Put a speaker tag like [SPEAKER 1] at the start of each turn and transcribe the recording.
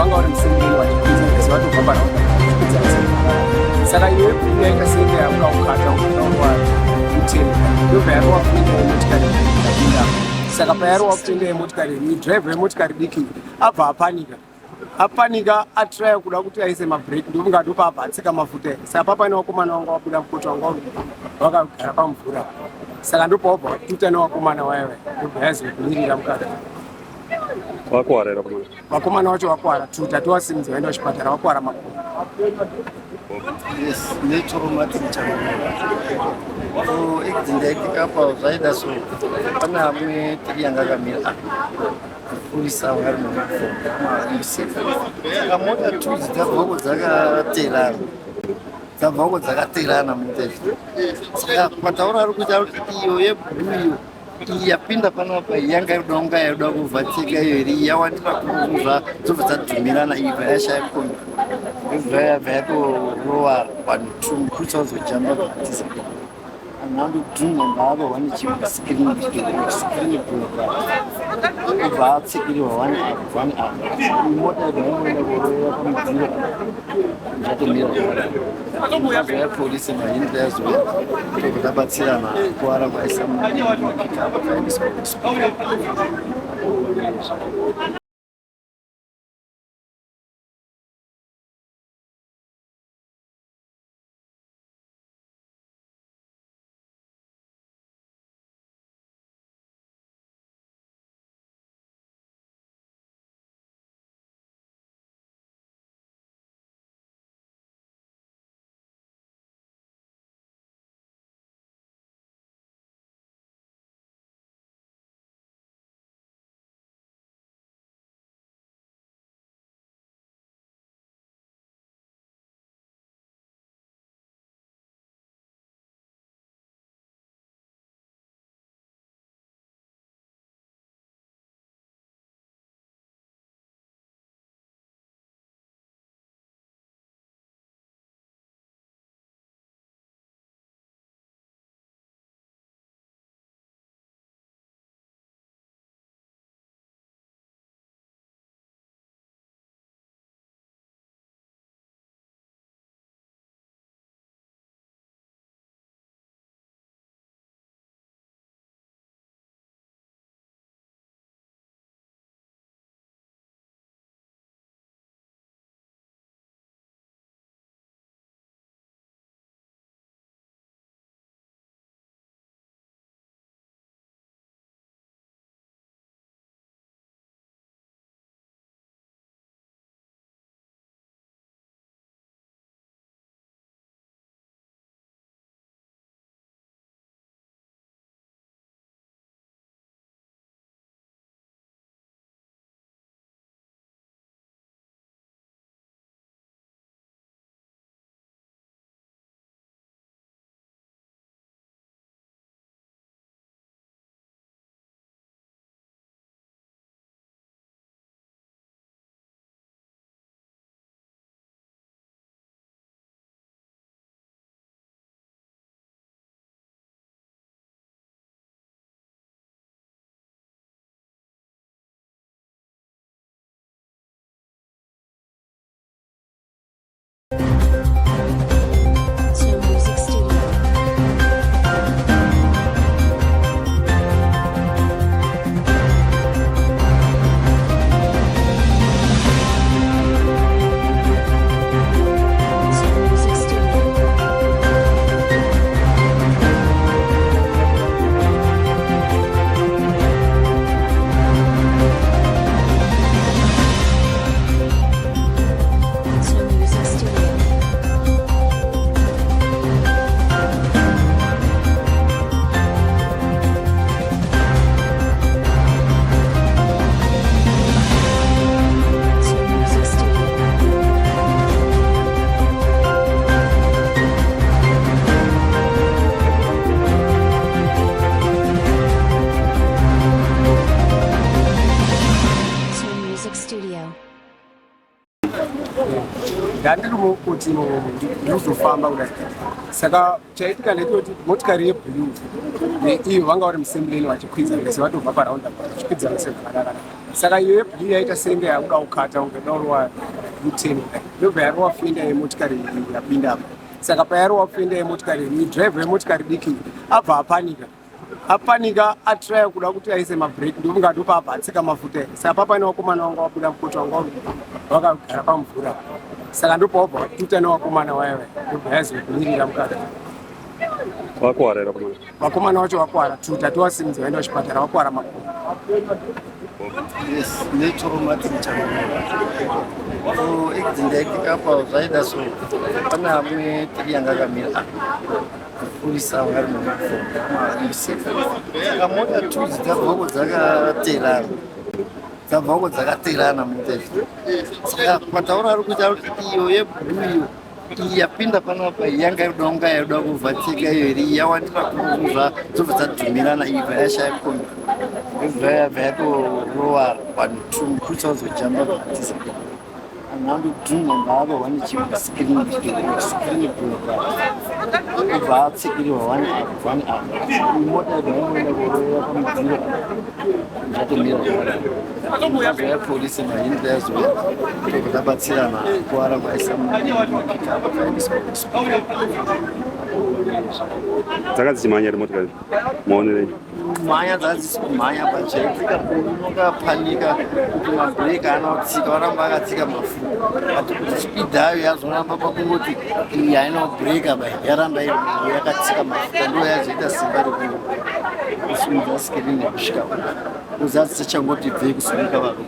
[SPEAKER 1] wanga uri musimbiri wachipinza watu kwamba kupinza saka iwe kuyaika senge yaukakata unawa mutini ndobva yari wakuenda yemotikari ikapinda saka payari wakuenda yemotikari midhiraivha yemotikari diki abva apanika atraya kuda kuti aise mabhireki ndokunga ndopabva atsika mafuta saka papane wakomana wanga wabuda mukoti wanga wakagara pamvura saka ndopabva watuta newakomana waiwe ndobva yazokumirira mukati
[SPEAKER 2] wakwara
[SPEAKER 1] vakomana vacho vakwara tutatu wasimudza vaenda kuchipatara vakwara makuru
[SPEAKER 3] ekapa zvaida so pana amwe tiri yanga akamira purisa vari saka mota tu dzabvako dzakaterana mutezvo saka pataura ari kuita kuti iyo yebhuru iyi yapinda panapa yanga yoda kunga yaida kuvhatika iyo iri yawanika kuva dzobva dzadhumirana ibva yashaya kombi ibva yabva yatorova vanhu 2 purisa uzojamba bhatisa anhando dhuma ngaava wane chiskirini ibva atsikiriwa one mota yabvayaenda kuroya pamudziro zvatomira zvayapolisi mahindi yazoya tokutabatsirana kuwara kwaisa mapikapa kaendeswa
[SPEAKER 1] ndandiri kuti ndizofamba kudai. Saka chaitika ndechoti motikari yeblue neiyo vanga vari musembireni vachikwidza vese vatobva paraunda vachikwidza vese zvakanaka. Saka iyo yeblue yaita senge yakuda kukata ungedaurwa U10 ndobva yari wafenda yemotikari yapinda apa. Saka payari wafenda yemotikari midhiraivha yemotikari diki abva apanika atraya kuda kuti aise mabhireki ndobunga ndopapa atsika mafuta. Saka papa nevakomana vanga wabuda mukota vanga vakagara pamvura. Saka ndopabva tuta nevakomana vaiva ndobva yazokumirira mukati.
[SPEAKER 2] Vakuwara here vakomana?
[SPEAKER 1] Vakomana vacho vakuwara tuta tovasimudza vaenda kuchipatara vakuwara makumbo.
[SPEAKER 3] Yes, netraumatic accident yaitika apa zvaida so pane amwe tiri yanga akamira purisa vanga ri mumuseka. Saka mota tu dzabvako dzakaterana mutezvo. Saka pataura ari kuita kuti iyo yeblue iyi yapinda panapa yanga yoda kuvhatika iyo iri yawanira kuruvha dzobva dzadhumirana ibva yashaya kombi ibva yabva yatorova 1-2 kutsaudzojamba bhatisa anandodhuma mbaava wane chiskrini ibva atsikiriwa 1 hour mota yabvainoenda kurova pamudziro zvatomira zvayapolisi mahindi yazoya tobva tabatsirana kuwara kwaisa mapikapa kaendeswa
[SPEAKER 2] dzanga dzichimhanya here motikari maonerei?
[SPEAKER 3] Mhanya dzadzisi kumhanya pachaitika unongapanika kuti mabhureki haana kutsika varamba akatsika mafuta ati kuti spidi hayo yazoramba pakungoti iyi haina kubhureka yaramba yakatsika mafuta ndo yazoita simba rekusimudza sikirini nekusvika uzadzisa changoti bvei kusimuka varume.